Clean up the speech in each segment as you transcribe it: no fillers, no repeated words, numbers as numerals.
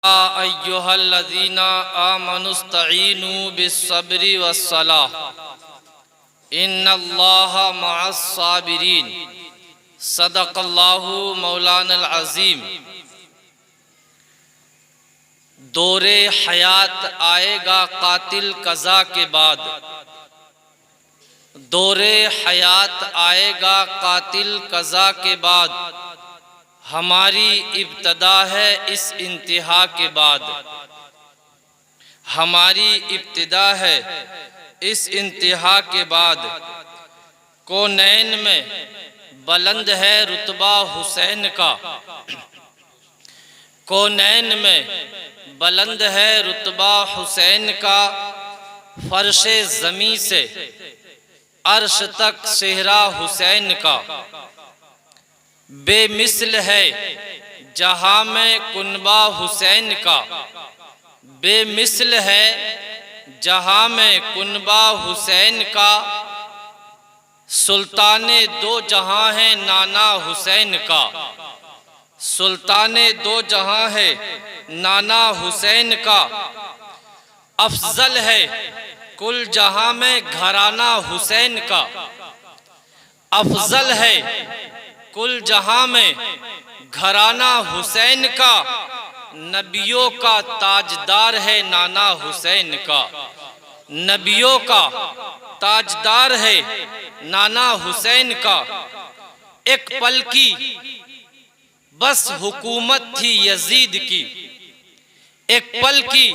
अय्युहल्लज़ीना आमनुस्तईनु बिस्सब्रि वस्सलाह इन्नल्लाहा मअस्साबिरीन सदक़ल्लाहु मौलानल अज़ीम। दौरे हयात आएगा कातिल कज़ा के बाद, दौरे हयात आएगा कातिल कज़ा के बाद, हमारी इब्तदा है इस इंतहा के बाद, हमारी इब्तिदा है इस इंतहा के बाद। कौनैन में बुलंद है रुतबा हुसैन का, कौनैन में बुलंद है रुतबा हुसैन का। फर्शे ज़मीं से अर्श तक सेहरा हुसैन का। बेमिसल है जहाँ में कुनबा हुसैन का, बेमिसल है जहाँ में कुनबा हुसैन का। सुल्ताने दो जहाँ है नाना हुसैन का, सुल्ताने दो जहाँ है नाना हुसैन का। अफजल है कुल जहाँ में घराना हुसैन का, अफजल है कुल जहां में घराना हुसैन का। नबियों का ताजदार है नाना हुसैन का, नबियों का ताजदार है नाना हुसैन का। एक पल की बस हुकूमत थी यजीद की, एक पल की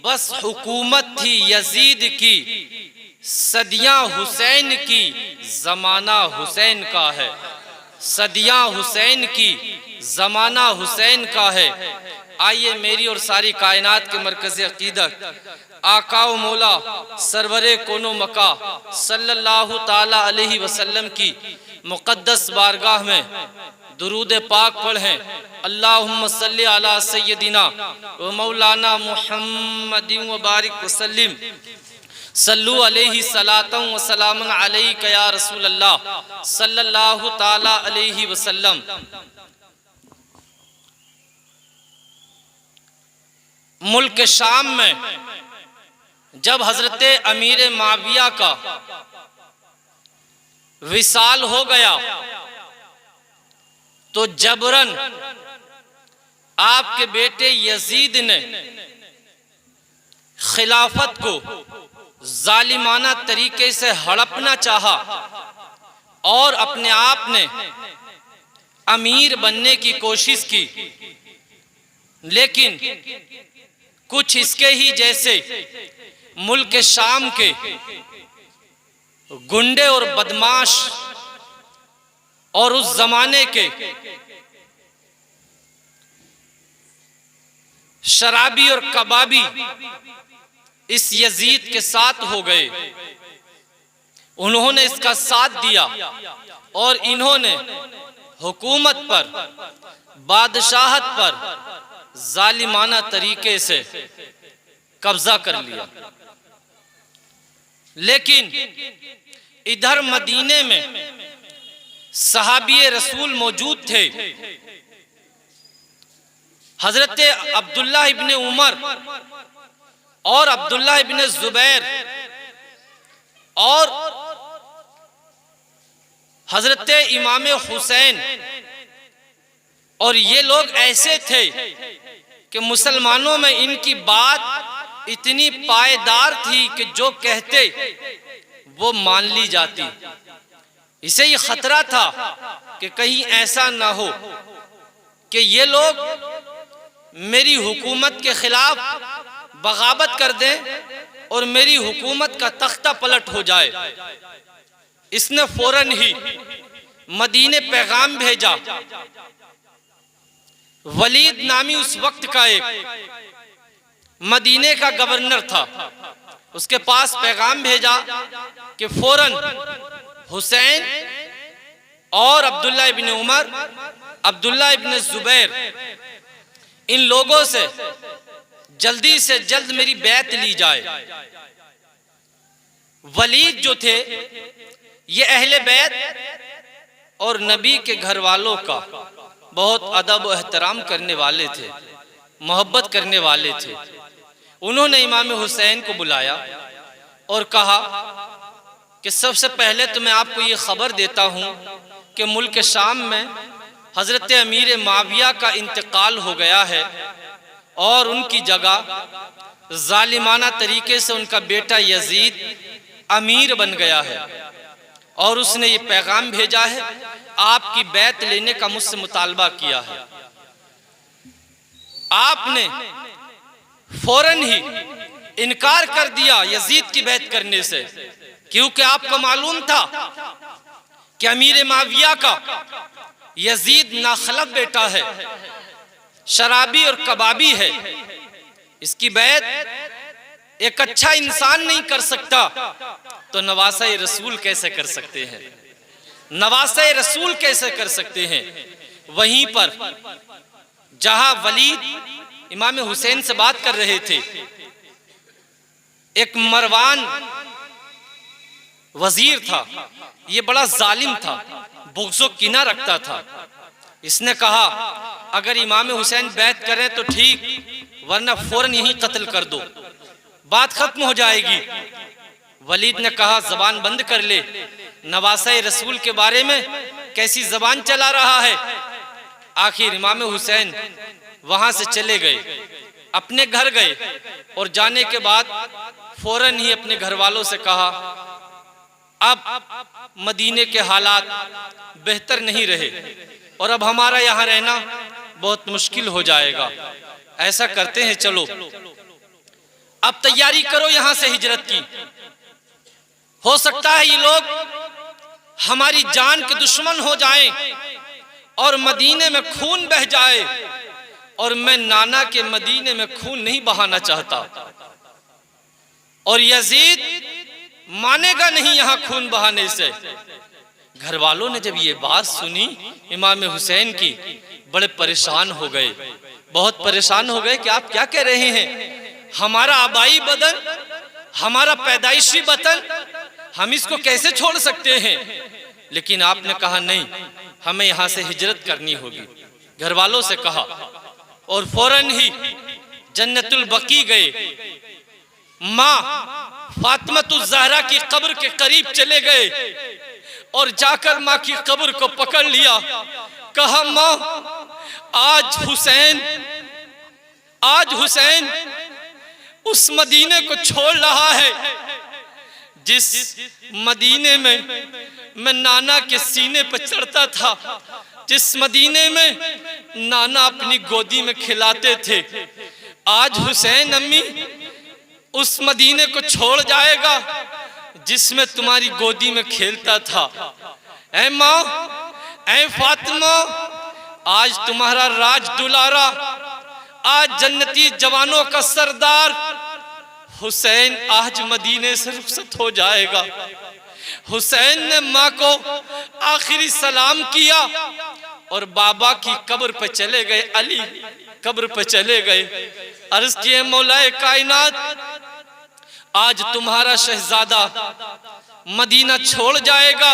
बस हुकूमत थी यजीद की। सदियां हुसैन की जमाना हुसैन का है, सदियां हुसैन की ज़माना हुसैन का है। आइए मेरी और सारी कायनात के मरकज़ अक़ीदत आका व मौला सरवरे कोनो मका सल्लल्लाहु ताला अलैहि वसल्लम की मुक़द्दस बारगाह में दुरूद पाक पढ़ें। अल्लाहुम्मा सल्ली अला सय्यदिना व मौलाना मुहम्मदिन व बारिक वसल्लिम सल्लु अलैहि सलातन व सलामन अलैका या रसूल अल्लाह सल्लल्लाहु ताला अलैहि वसल्लम। मुल्क शाम में जब हजरत अमीर माविया का विसाल हो गया तो जबरन आपके बेटे यजीद ने खिलाफत को जालिमाना तरीके से हड़पना चाहा और अपने आप ने अमीर बनने की कोशिश की। लेकिन कुछ इसके ही जैसे मुल्क शाम के गुंडे और बदमाश और उस जमाने के शराबी और कबाबी इस यजीद के साथ हो गए। उन्होंने इसका साथ दिया और इन्होंने हुकूमत पर, बादशाहत पर जालिमाना तरीके से कब्जा कर लिया। लेकिन इधर मदीने में सहाबी रसूल मौजूद थे। हजरत अब्दुल्लाह इब्ने उमर और अब्दुल्लाह इब्ने जुबैर और हजरत इमाम हुसैन, और ये लोग ऐसे थे कि मुसलमानों में इनकी बात इतनी पायदार थी कि जो कहते वो मान ली जाती। इसे ये खतरा था कि कहीं ऐसा ना हो कि ये लोग मेरी हुकूमत के खिलाफ बगावत कर दें और मेरी हुकूमत का तख्ता पलट हो जाए। इसने फौरन ही मदीने पैगाम भेजा। वलीद नामी उस वक्त का एक मदीने का गवर्नर था, उसके पास पैगाम भेजा कि फौरन हुसैन और अब्दुल्ला इब्ने उमर, अब्दुल्ला इब्ने जुबैर, इन लोगों से जल्दी से जल्द मेरी बैत ली जाए। वलीद जो थे ये अहले बैत और नबी के घर वालों का बहुत अदब और एहतराम करने वाले थे। मोहब्बत करने वाले थे। उन्होंने इमाम हुसैन को बुलाया और कहा कि सबसे पहले तो मैं आपको ये खबर देता हूँ कि मुल्क शाम में हज़रत अमीर माविया का इंतकाल हो गया है और उनकी जगह जालिमाना तरीके से उनका बेटा यजीद अमीर बन गया है और उसने ये पैगाम भेजा है, आपकी बैत लेने का मुझसे मुतालबा किया है। आपने फौरन ही इनकार कर दिया यजीद की बैत करने से, क्योंकि आपको मालूम था कि अमीर माविया का यजीद नाखलब बेटा है, शराबी और कबाबी है। इसकी बैत एक अच्छा इंसान नहीं कर सकता, तो नवासे रसूल कैसे कर सकते हैं? नवासे रसूल कैसे कर सकते हैं? वहीं पर जहां वलीद इमाम हुसैन से बात कर रहे थे, एक मरवान वजीर था, ये बड़ा जालिम था, बुग़्ज़ो किना रखता था। इसने कहा अगर इमाम हुसैन बैत करें तो ठीक, वरना फौरन यहीं कत्ल कर दो, बात खत्म हो जाएगी। वलीद ने कहा जबान बंद कर ले, नवासे रसूल के बारे में कैसी जबान चला रहा है। आखिर इमाम हुसैन वहां से चले गए, अपने घर गए और जाने के बाद फौरन ही अपने घर वालों से कहा अब मदीने के हालात बेहतर नहीं रहे और अब हमारा यहाँ रहना बहुत मुश्किल हो जाएगा। ऐसा करते हैं, चलो अब तैयारी करो यहाँ से हिजरत की। हो सकता है ये लोग हमारी जान के दुश्मन हो जाएं और मदीने में खून बह जाए, और मैं नाना के मदीने में खून नहीं बहाना चाहता, और यजीद मानेगा नहीं यहाँ खून बहाने से। घर वालों ने जब ये बात सुनी इमाम हुसैन की, बड़े परेशान हो गए, बहुत परेशान हो गए कि आप क्या कह रहे हैं? हमारा आबाई बदन, हमारा पैदाइशी वतन, हम इसको कैसे छोड़ सकते हैं? लेकिन आपने कहा नहीं, हमें यहाँ से हिजरत करनी होगी। घर वालों से कहा और फौरन ही जन्नतुल बकी गए, माँ फातिमातुज़ ज़हरा की कब्र के करीब चले गए और जाकर माँ की कब्र को पकड़ लिया। कहा माँ आज हुसैन उस मदीने को छोड़ रहा है जिस मदीने में मैं नाना के सीने पर चढ़ता था, जिस मदीने में नाना अपनी गोदी में खिलाते थे। आज हुसैन अम्मी उस मदीने को छोड़ जाएगा जिसमें तुम्हारी गोदी में खेलता था। ऐ माँ, ऐ फातिमा, आज तुम्हारा राज दुलारा, आज जन्नती जवानों का सरदार हुसैन आज मदीने से रुखसत हो जाएगा। हुसैन ने माँ को आखिरी सलाम किया और बाबा की कब्र पे चले गए, अली कब्र पे चले गए। अर्ज किए मौलाए कायनात, आज तुम्हारा शहजादा मदीना छोड़ जाएगा,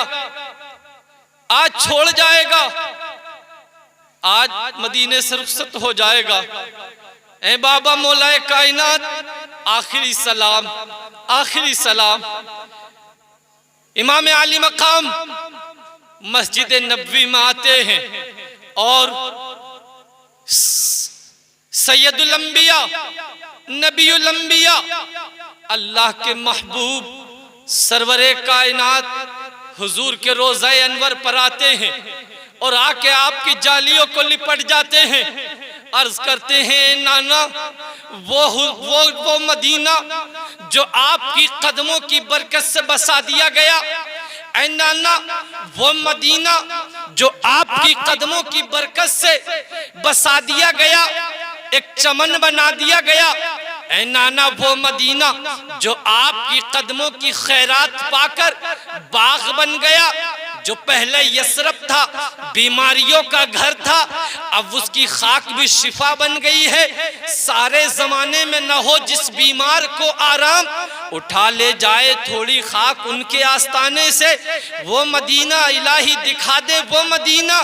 आज छोड़ जाएगा, आज मदीने से रुखसत हो जाएगा। ऐ बाबा मौलाए कायनात, आखिरी सलाम, आखिरी सलाम। इमाम आली मकाम मस्जिद नबवी में आते हैं और सैयदुल अंबिया, नबीउल अंबिया, अल्लाह के महबूब सरवरे कायनात हुजूर के रोज़े अनवर पर आते हैं और आके आपकी जालियों को लिपट जाते हैं। अर्ज करते हैं नाना, वो मदीना जो आपकी कदमों की बरकत से बसा दिया गया, ऐ नाना वो मदीना जो आपकी कदमों की बरकत से बसा दिया गया, एक चमन बना दिया गया। ऐ नाना वो मदीना जो आपकी कदमों की खैरात पाकर बाग बन गया, जो पहले यसरब था, बीमारियों का घर था, अब उसकी खाक भी शिफा बन गई है। सारे जमाने में न हो जिस बीमार को आराम, उठा ले जाए थोड़ी खाक उनके आस्ताने से। वो मदीना इलाही दिखा दे, वो मदीना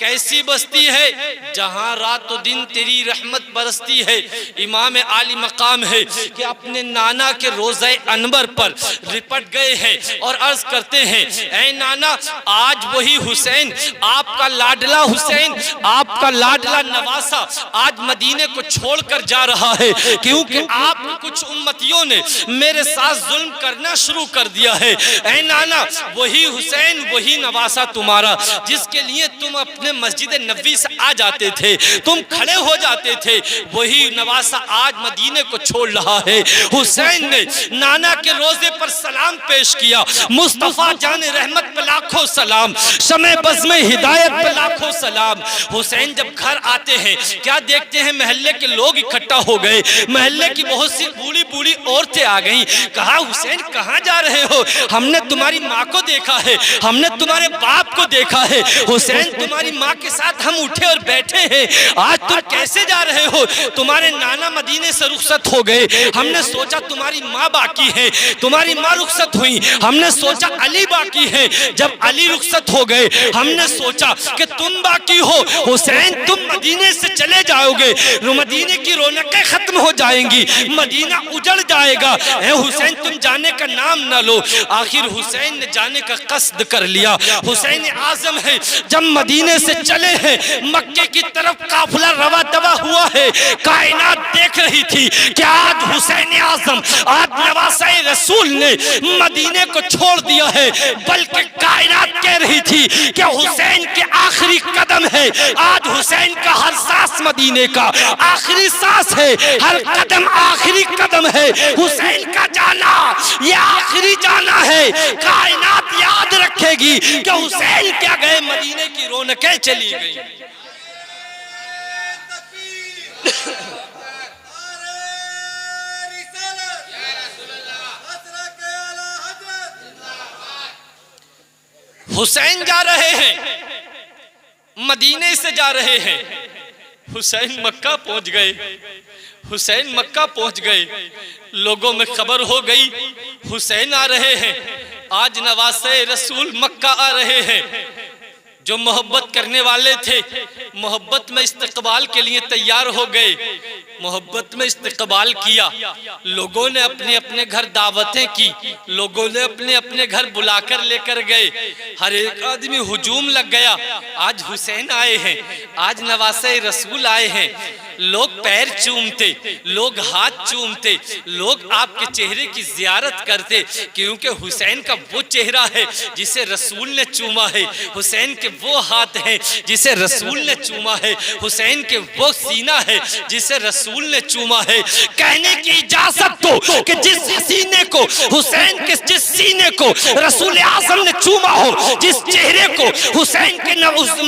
कैसी बस्ती है जहां रात और दिन तेरी रहमत बरसती है। इमाम आली मकाम है कि अपने नाना के रोज़े अनवर पर लिपट गए हैं और अर्ज करते हैं, ऐ नाना, आज वही हुसैन, आपका लाडला हुसैन, आपका लाडला नवासा आज मदीने को छोड़कर जा रहा है, क्योंकि आप कुछ उम्मतियों ने मेरे साथ जुल्म करना शुरू कर दिया है। ऐ नाना, वही हुसैन, वही नवासा तुम्हारा, जिसके लिए तुम अपने मस्जिद नबी से आ जाते थे, तुम खड़े हो जाते थे, वही नवासा आज मदीने को छोड़ रहा है। हुसैन ने नाना के रोजे पर सलाम पेश किया। मुस्तफा जाने रहमत पे लाखों सलाम, शमे बज़ में हिदायत पे लाखों सलाम। हुसैन जब घर आते हैं, क्या देखते हैं, महल्ले के लोग इकट्ठा हो गए, महल्ले की बहुत सी बूढ़ी बूढ़ी औरतें आ गईं। कहा, हुसैन कहाँ जा रहे हो? हमने तुम्हारी माँ को देखा है, हमने तुम्हारे बाप को देखा है। हुसैन, तुम्हारी माँ के साथ हम उठे और बैठे हैं, आज तुम कैसे जा रहे हो? तुम्हारे नाना मदीने से रुखसत हो गए, हमने सोचा तुम्हारी माँ बाकी है, तुम्हारी माँ रुखसत हुई, हमने सोचा अली बाकी है, जब अली रुखसत हो गए हमने सोचा कि तुम बाकी हो। हुसैन, तुम मदीने से चले जाओगे, मदीने की रौनकें खत्म हो जाएंगी, मदीना उजड़ जाएगा। ए हुसैन, तुम जाने का नाम ना लो। आखिर हुसैन ने जाने का कसद कर लिया। हुसैन आजम है, जब मदीने से चले हैं, मक्के की तरफ काफिला रवा दवा हुआ है, कायनात देख रही थी कि आज हुसैन आजम, आज नवासा रसूल ने मदीने को छोड़ दिया है, बल्कि कायनात कह रही थी कि हुसैन के आखिरी कदम है। आज हुसैन का हर सांस मदीने का आखिरी सांस है, हर कदम आखिरी कदम है। हुसैन का जाना ये आखिरी जाना है। कायनात याद रखेगी कि हुसैन क्या गए, मदीने की रौनकें चली गई। हुसैन जा रहे हैं, मदीने से जा रहे हैं। हुसैन मक्का पहुंच गए, हुसैन मक्का पहुंच गए, लोगों में खबर हो गई हुसैन आ रहे हैं। आज नवासे रसूल मक्का आ रहे हैं। जो मोहब्बत करने वाले थे, मोहब्बत में इस्तकबाल के लिए तैयार हो गए, मोहब्बत में इस्तकबाल किया। लोगों ने अपने अपने घर दावतें की, लोगों ने अपने अपने घर बुलाकर लेकर गए। हर एक आदमी हुजूम लग गया। आज हुसैन आए हैं, आज नवासे रसूल आए हैं। लोग पैर चूमते, लोग हाथ चूमते, लोग आपके चेहरे की जियारत करते, क्योंकि हुसैन का वो चेहरा है जिसे रसूल ने चूमा है, हुसैन के वो हाथ हैं जिसे रसूल ने चूमा है, हुसैन के वो सीना है जिसे रसूल ने चूमा है। कहने की इजाजत दो कि जिस सीने को, हुसैन के जिस सीने को रसूल आज़म ने चूमा हो, जिस चेहरे को हुसैन के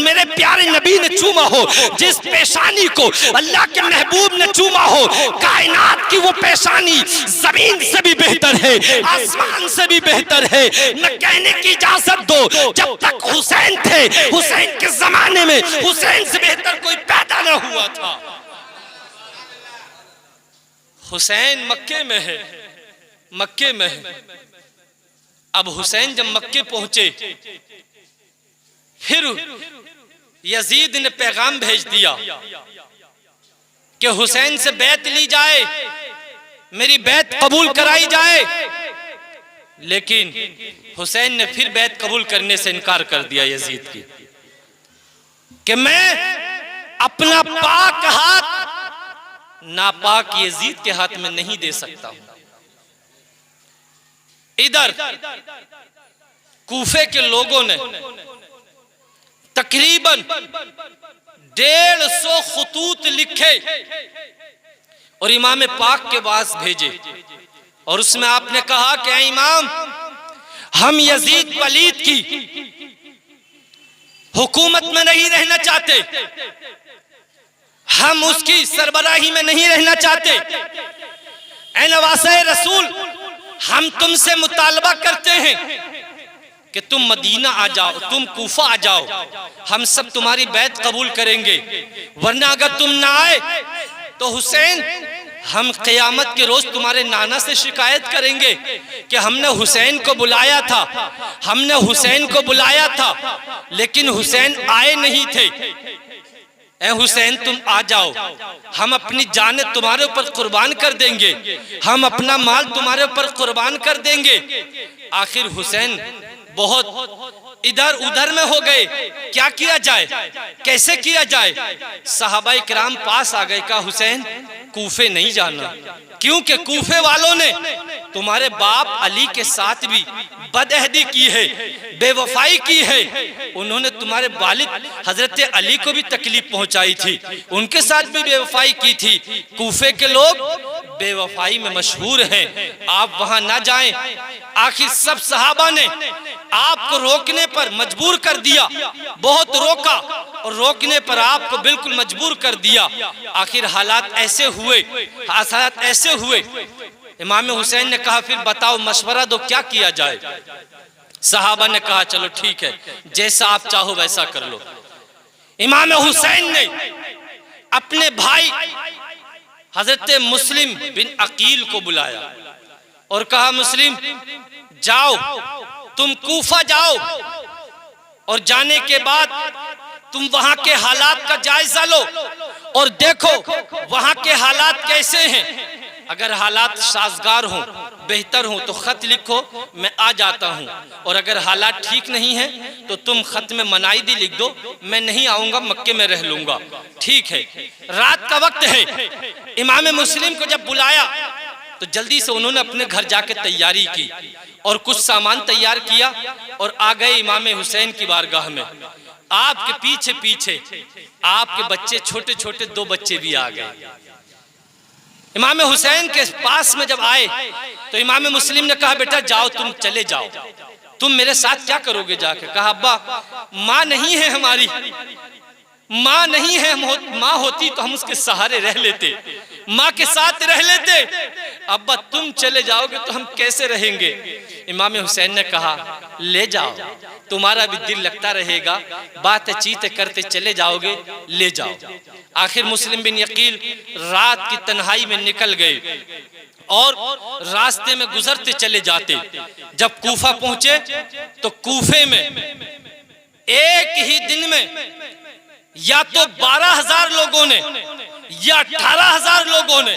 मेरे प्यारे नबी ने चूमा हो, जिस पेशानी को अल्लाह के महबूब ने चूमा हो, कायनात की वो पेशानी जमीन से भी बेहतर है, आसमान से भी बेहतर है। न कहने की इजाजत दो, जब तक हुसैन थे, हुसैन के जमाने में हुसैन से बेहतर कोई पैदा न हुआ था। हुसैन मक्के में है, मक्के में है। अब हुसैन जब मक्के पहुंचे, फिर यजीद ने पैगाम भेज दिया कि हुसैन से बैत ली जाए, मेरी बैत कबूल कराई जाए। लेकिन हुसैन ने फिर बैत कबूल करने से इनकार कर दिया यजीद की, कि मैं अपना पाक हाथ नापाक यजीद के हाथ में नहीं दे सकता हूं। इधर कूफे के लोगों ने तकरीबन 150 खतूत लिखे और इमाम पाक के पास भेजे, और उसमें आपने कहा कि इमाम, हम यजीद पलीद की हुकूमत में नहीं रहना चाहते, हम उसकी सरबराही में नहीं रहना चाहते। ऐ नवासे रसूल, हम तुमसे मुतालबा करते हैं कि तुम मदीना आ जाओ, तुम कूफा आ जाओ, हम सब तुम्हारी बैत कबूल करेंगे, वरना अगर तुम ना आए तो हुसैन, हम क़यामत के रोज तुम्हारे नाना से शिकायत करेंगे कि हमने हुसैन को बुलाया था, हमने हुसैन को बुलाया था, लेकिन हुसैन आए नहीं थे। ए हुसैन, तुम आ जाओ, हम अपनी जानें तुम्हारे ऊपर कुर्बान कर देंगे, हम अपना माल तुम्हारे ऊपर कुर्बान कर देंगे। आखिर हुसैन बहुत इधर उधर में हो गए, क्या किया जाए, कैसे किया जाए। सहाबाए किराम पास आ गए, कहा हुसैन कूफे नहीं जाना, क्योंकि कूफे वालों ने तुम्हारे बाप अली के साथ भी बदअहदी की है, बेवफाई की है। उन्होंने तुम्हारे वालिद हजरत अली को भी तकलीफ पहुंचाई थी, उनके साथ भी बेवफाई की थी। कूफे के लोग बेवफाई में मशहूर हैं, आप वहां ना जाएं। आखिर सब सहाबा ने आपको रोकने पर मजबूर कर दिया, बहुत रोका और रोकने पर आपको बिल्कुल मजबूर कर दिया। आखिर हालात ऐसे हुए, इमाम हुसैन ने कहा फिर बताओ, मशवरा दो, क्या किया जाए। सहाबा ने कहा चलो ठीक है, जैसा आप चाहो वैसा कर लो। इमाम हुसैन ने अपने भाई हजरत मुस्लिम बिन अकील को बुलाया और कहा मुस्लिम जाओ, तुम कूफा जाओ और जाने के बाद तुम वहां के हालात का जायजा लो और देखो वहां के हालात कैसे हैं। अगर हालात साजगार हों, बेहतर हों तो खत लिखो, मैं आ जाता हूं, और अगर हालात ठीक नहीं है तो तुम खत में मनाईदी लिख दो, मैं नहीं आऊंगा, मक्के में रह लूंगा। ठीक है। रात का वक्त है, इमाम मुस्लिम को जब बुलाया तो जल्दी से उन्होंने अपने घर जाके तैयारी की और कुछ सामान तैयार किया और आ गए इमाम हुसैन की बारगाह में। आपके पीछे पीछे आपके बच्चे, छोटे छोटे 2 बच्चे भी आ गए। इमाम हुसैन के पास में जब आए तो इमाम मुस्लिम ने कहा बेटा जाओ, तुम चले जाओ, तुम मेरे साथ क्या करोगे जाके। कहा अब्बा माँ नहीं है हमारी, माँ नहीं है, माँ होती तो हम उसके सहारे रह लेते, माँ के साथ रह लेते। अब्बा तुम चले जाओगे तो हम कैसे रहेंगे। इमाम हुसैन ने कहा ले जाओ, तुम्हारा भी दिल लगता रहेगा, बातचीत करते चले जाओगे, ले जाओ। आखिर मुस्लिम बिन अकील रात की तन्हाई में निकल गए और रास्ते में गुजरते चले जाते। जब कूफा पहुंचे तो कूफे में एक ही दिन में या तो 12,000 लोगों ने या 18,000 लोगों ने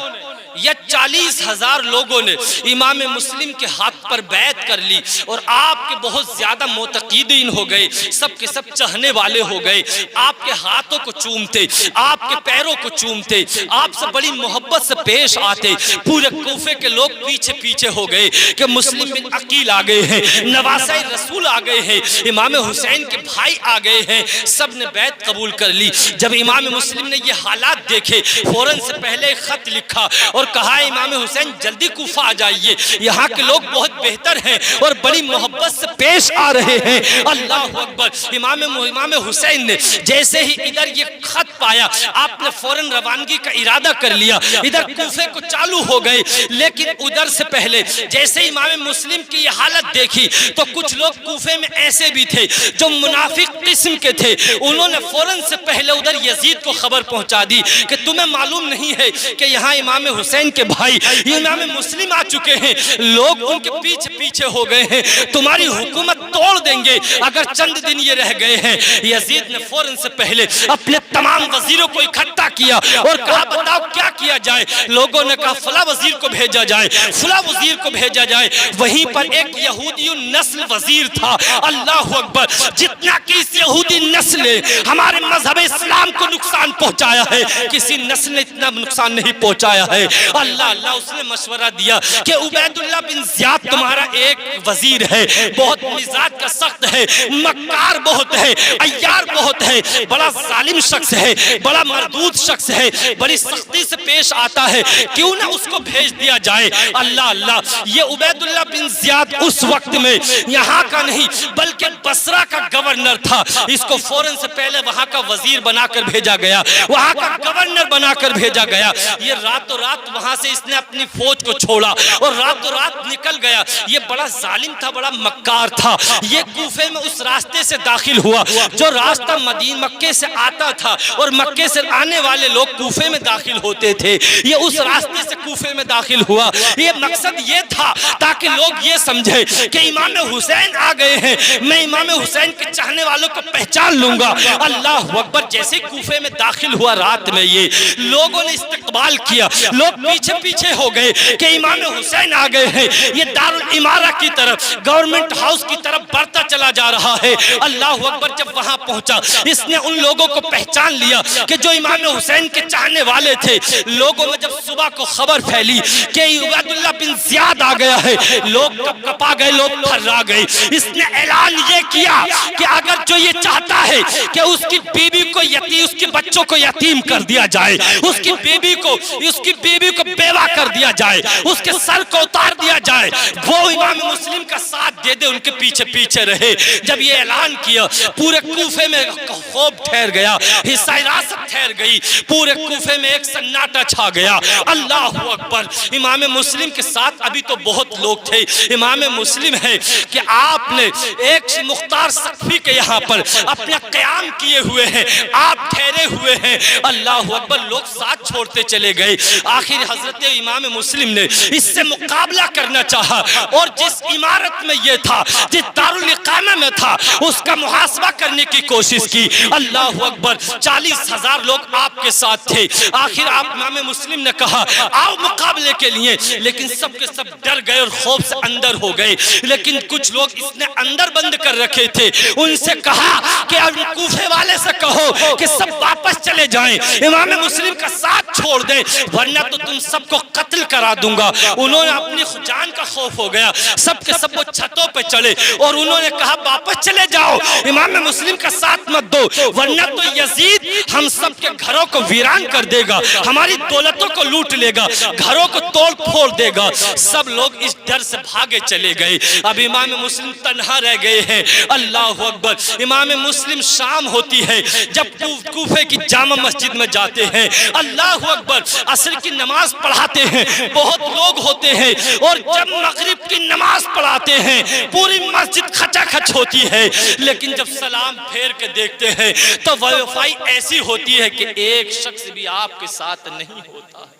या 40,000 लोगों ने इमाम मुस्लिम के हाथ पर बैत कर ली और आपके बहुत ज्यादा मोतकीदीन हो गए, सब के सब चाहने वाले हो गए, आपके हाथों को चूमते, आपके पैरों को चूमते, आपसे बड़ी मोहब्बत से पेश आते। पूरे कूफे के लोग पीछे पीछे हो गए कि मुस्लिम बिन अकील आ गए हैं, नवासे रसूल आ गए हैं, इमाम हुसैन के भाई आ गए हैं, सब ने बैत कबूल कर ली। जब इमाम मुस्लिम ने ये हालात देखे, फौरन से पहले खत लिखा और कहा इमाम हुसैन जल्दी कूफा आ जाइए, यहाँ के लोग बहुत बेहतर हैं और बड़ी मोहब्बत से पेश आ रहे हैं। अल्लाह अकबर। इमाम हुसैन ने जैसे ही इधर ये खत पाया, आपने फौरन रवानगी का इरादा कर लिया, इधर कूफे को चालू हो गए। लेकिन उधर से पहले जैसे इमाम मुस्लिम की ये हालत देखी तो कुछ लोग कूफे में ऐसे भी थे जो मुनाफिक किस्म के थे, उन्होंने फौरन से पहले उधर यजीद को खबर पहुंचा दी कि तुम्हें मालूम नहीं है कि यहाँ इमाम हुसैन के भाई इमाम मुस्लिम आ चुके हैं, लोग उनके पीछे पीछे हो गए हैं, तुम्हारी हुकूमत तोड़ देंगे अगर चंद दिन ये रह गए हैं। यजीद ने फौरन से पहले अपने तमाम वजीरों को इकट्ठा किया और कहा बताओ क्या किया जाए। लोगों ने कहा फला वजीर को भेजा जाए, फला वजीर को भेजा जाए। वहीं पर एक यहूदी नस्ल वजीर था। अल्लाह अकबर। जितना कि इस यहूदी नस्ल ने हमारे मजहब इस्लाम को नुकसान पहुंचाया है, किसी नस्ल ने इतना नुकसान नहीं पहुंचाया है। अल्लाह अल्लाह। उसने मशवरा दिया कि उबैदुल्लाह बिन ज़ियाद तुम्हारा एक वजीर है, बहुत मिजाज का सख्त है, मक्कार बहुत है, अय्यार बहुत है, बड़ा जालिम शख्स है, बड़ा मरदूद शख्स है, बड़ी सख्ती से पेश आता है, क्यों ना उसको भेज दिया जाए। अल्लाह अल्लाह। ये उबैदुल्लाह बिन ज़ियाद उस वक्त में यहाँ का नहीं बल्कि बसरा का गवर्नर था। इसको फौरन से पहले वहाँ का वजीर बनाकर भेजा गया, वहाँ का गवर्नर बनाकर भेजा गया। ये रातों रात वहां से इसने अपनी फौज को छोड़ा और रातों रात निकल गया। ये बड़ा जालिम था, बड़ा मक्कार था। ये कूफे में उस रास्ते से दाखिल हुआ जो रास्ता मक्के से आता था और मक्के से आने वाले लोग कूफे में दाखिल होते थे। ये उस रास्ते से कूफे में दाखिल हुआ। ये मकसद ये था ताकि लोग ये समझे कि इमाम हुसैन आ गए हैं, मैं इमाम हुसैन के चाहने वालों को पहचान लूंगा। अल्लाह अकबर। जैसे कूफे में दाखिल हुआ रात में, ये लोगों ने इस्तकबाल किया, लोग पीछे पीछे हो गए कि इमाम हुसैन आ गए हैं। ये दारुल इमारा की तरफ, गवर्नमेंट हाउस की तरफ बढ़ता चला जा रहा है। अल्लाह अकबर। जब वहां पहुंचा, इसने उन लोगों को पहचान लिया कि जो इमाम हुसैन के चाहने वाले थे। लोगों में जब सुबह को खबर फैली कि उबैदुल्लाह बिन ज़ियाद आ गया है, लोग कपा गए, लोग थर्रा गए। इसने ऐलान ये किया कि अगर जो ये चाहता है कि उसकी बीवी को उसके बच्चों को यतीम कर दिया जाए, उसकी बीवी को बेवा कर दिया जाए, उसके सर को उतार दिया जाए, वो इमाम मुस्लिम का साथ दे दे, उनके पीछे पीछे रहे। जब ये ऐलान किया, पूरे कूफे में खौफ ठहर गया, हिसाइरासत ठहर गई, पूरे कूफे में एक सन्नाटा छा गया। अल्लाह अकबर। इमाम मुस्लिम के साथ अभी तो बहुत लोग थे। इमाम मुस्लिम है कि आपने एक मुख्तार सख्फी के यहाँ पर अपना क़याम किए हुए हैं, आप ठहरे हुए हैं। अल्लाह अकबर। लोग साथ छोड़ते चले गए। आखिर हजरत इमाम मुस्लिम ने इससे मुकाबला करना चाहा और जिस इमारत में ये था, जिस दारुल इकामा में था, उसका मुहासबा करने की कोशिश की। अल्लाह अकबर। 40,000 लोग आपके साथ थे। आखिर आप इमाम मुस्लिम ने कहा आओ मुकाबले के लिए, लेकिन सब के सब डर गए और खौफ से अंदर हो गए। लेकिन कुछ लोग इसने अंदर बंद कर रखे थे, उनसे कहा कि अब कूफे वाले से कहो कि सब वापस चले जाएं, इमाम मुस्लिम का साथ छोड़ दें, वरना तो तुम सबको कत्ल करा दूंगा। उन्होंने अपनी जान का खौफ हो गया, सब के सब वो छतों पे चले और उन्होंने कहा वापस चले जाओ, इमाम मुस्लिम का साथ मत दो, वरना तो यजीद हम सब के घरों को वीरान कर देगा, हमारी दौलतों को लूट लेगा, घरों को तोड़ फोड़ देगा। सब लोग इस डर से भागे चले गए। अब इमाम मुस्लिम तन्हा रह गए हैं। अल्लाह अकबर। इमाम मुस्लिम शाम होती है जब कूफे की जामा मस्जिद में जाते हैं, अल्लाह अकबर, असर की नमाज पढ़ाते हैं, बहुत लोग होते हैं, और जब मगरिब की नमाज पढ़ाते हैं पूरी मस्जिद खचाखच होती है। लेकिन जब सलाम फेर के देखते हैं तो वफाई ऐसी होती है कि एक शख्स भी आपके साथ नहीं होता,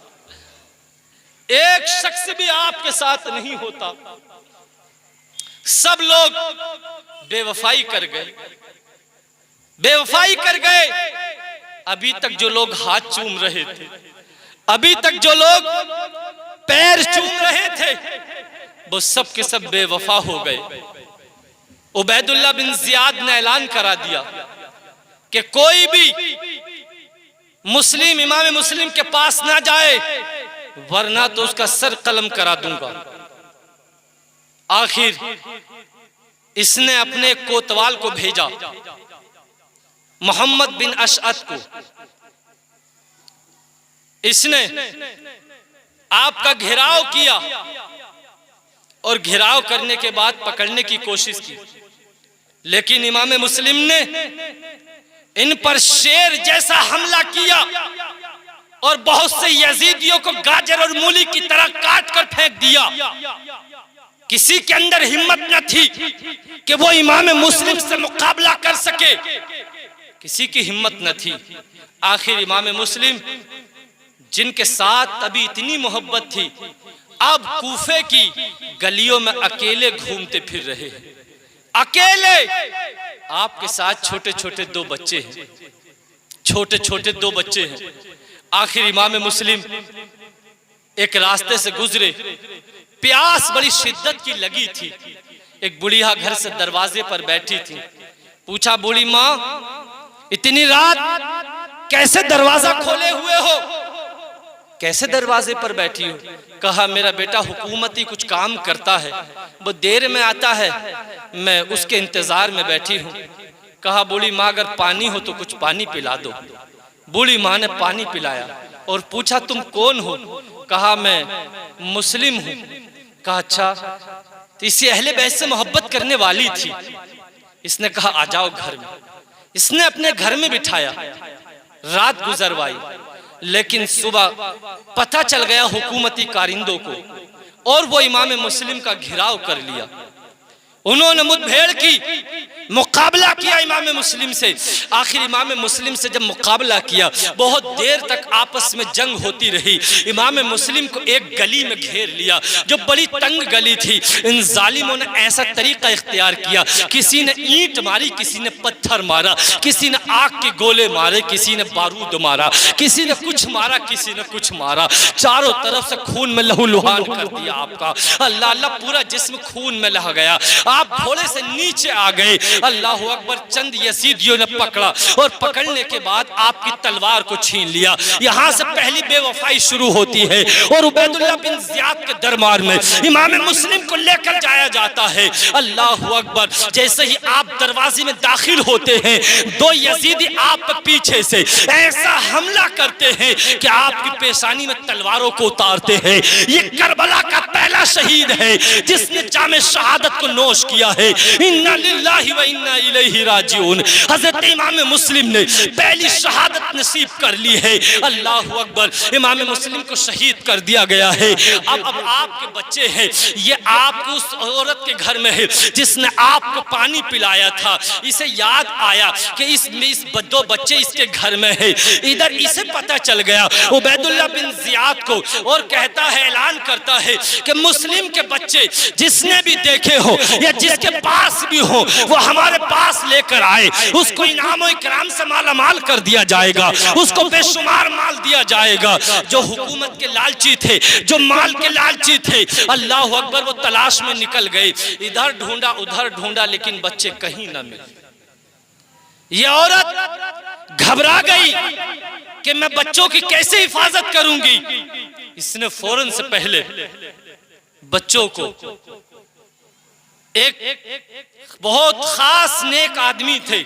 एक शख्स भी आपके साथ नहीं होता। सब लोग बेवफाई कर गए, बेवफाई कर गए। अभी तक जो लोग हाथ चूम रहे थे, अभी तक जो लोग पैर चूम रहे थे, वो सब के सब बेवफा हो गए। उबैदुल्लाह बिन ज़ियाद ने ऐलान करा दिया कि कोई भी मुस्लिम इमाम मुस्लिम के पास ना जाए, वरना तो उसका सर कलम करा दूंगा। आखिर इसने अपने कोतवाल को भेजा, मोहम्मद बिन अशअत को। इसने आपका घेराव किया और घेराव करने के बाद पकड़ने की कोशिश की, लेकिन इमाम मुस्लिम ने इन पर शेर जैसा हमला किया और बहुत से यजीदियों को गाजर और मूली की तरह काट कर फेंक दिया। किसी के अंदर हिम्मत न थी कि वो इमाम मुस्लिम से मुकाबला कर सके, किसी की हिम्मत न थी। आखिर इमाम मुस्लिम जिनके साथ अभी इतनी मोहब्बत थी, अब कूफे की गलियों में अकेले घूमते फिर रहे हैं, अकेले। आपके साथ छोटे छोटे दो बच्चे हैं, छोटे छोटे दो बच्चे हैं। आखिर इमाम मुस्लिम एक रास्ते से गुजरे, प्यास बड़ी शिद्दत की लगी थी। एक बुढ़िया घर से दरवाजे पर बैठी थी। पूछा, बूढ़ी माँ इतनी रात कैसे दरवाजा खोले हुए हो, कैसे दरवाजे पर बैठी हो? कहा, मेरा बेटा हुकूमती कुछ काम करता है, वो देर में आता है, मैं उसके इंतजार में बैठी हूँ। कहा, बूढ़ी माँ अगर पानी हो तो कुछ पानी पिला दो। बूढ़ी माँ ने पानी पिलाया और पूछा, तुम कौन हो? कहा, मैं मुस्लिम हूँ। कहा, अच्छा, तो इसी अहले बैत से मोहब्बत करने वाली थी। इसने कहा, आ जाओ घर में। इसने अपने घर में बिठाया, रात गुजरवाई, लेकिन सुबह पता चल गया हुकूमती कारिंदों को और वो इमाम मुस्लिम का घेराव कर लिया। उन्होंने मुठभेड़ की, मुकाबला किया इमाम मुस्लिम से। आखिर इमाम मुस्लिम से जब मुकाबला किया, बहुत देर तक आपस में जंग होती रही। इमाम मुस्लिम को एक गली में घेर लिया जो बड़ी तंग गली थी। इन जालिमों ने ऐसा तरीका इख्तियार किया, किसी ने ईंट मारी, किसी ने पत्थर मारा, किसी ने आग के गोले मारे, किसी ने बारूद मारा, किसी ने कुछ मारा, किसी ने कुछ मारा। चारों तरफ से खून में लहूलुहान कर दिया आपका। अल्लाह अल्लाह, पूरा जिस्म खून में लह गया। आप घोड़े से नीचे आ गए। अल्लाह अकबर। चंद यजीदियों ने पकड़ा और पकड़ने के बाद आपकी तलवार को छीन लिया। यहाँ से पहली बेवफाई शुरू होती है और उबैदुल्लाह बिन ज़ियाद के दरबार में इमाम मुस्लिम को लेकर जाया जाता है। अल्लाह अकबर। जैसे ही आप दरवाजे में दाखिल होते हैं, दो यजीदी आप पीछे से ऐसा हमला करते हैं कि आपकी पेशानी में तलवारों को उतारते हैं। ये करबला का पहला शहीद है जिसने जामे शहादत को नोश किया है। इन्ना लिल्लाहि व इन्ना इलैहि राजिऊन। हजरत इमाम मुस्लिम ने पहली शहादत नसीब कर ली है। अल्लाह अकबर। इमाम मुस्लिम को शहीद कर दिया गया है। अब आपके बच्चे हैं, ये आपको उस औरत के घर में है जिसने आपको पानी पिलाया था। इसे याद आया कि इस दो बच्चे इसके घर में है। इधर इसे पता चल गया उबैदुल्लाह बिन ज़ियाद को, और कहता है, ऐलान करता है कि मुस्लिम के बच्चे जिसने भी देखे हो या जिसके पास भी हो वो हमारे पास लेकर आए। उसको इनाम इकराम से मालामाल कर दिया जाएगा, उसको बेशुमार माल दिया जाएगा। जो हुकूमत के लालची थे, जो माल के लालची थे, अल्लाह अकबर, वो तलाश में निकल गए। इधर ढूंढा उधर ढूंढा, लेकिन बच्चे कहीं ना मिले। ये औरत घबरा गई कि मैं बच्चों की कैसे हिफाजत करूंगी। इसने फौरन से पहले बच्चों को, एक बहुत खास नेक आदमी थे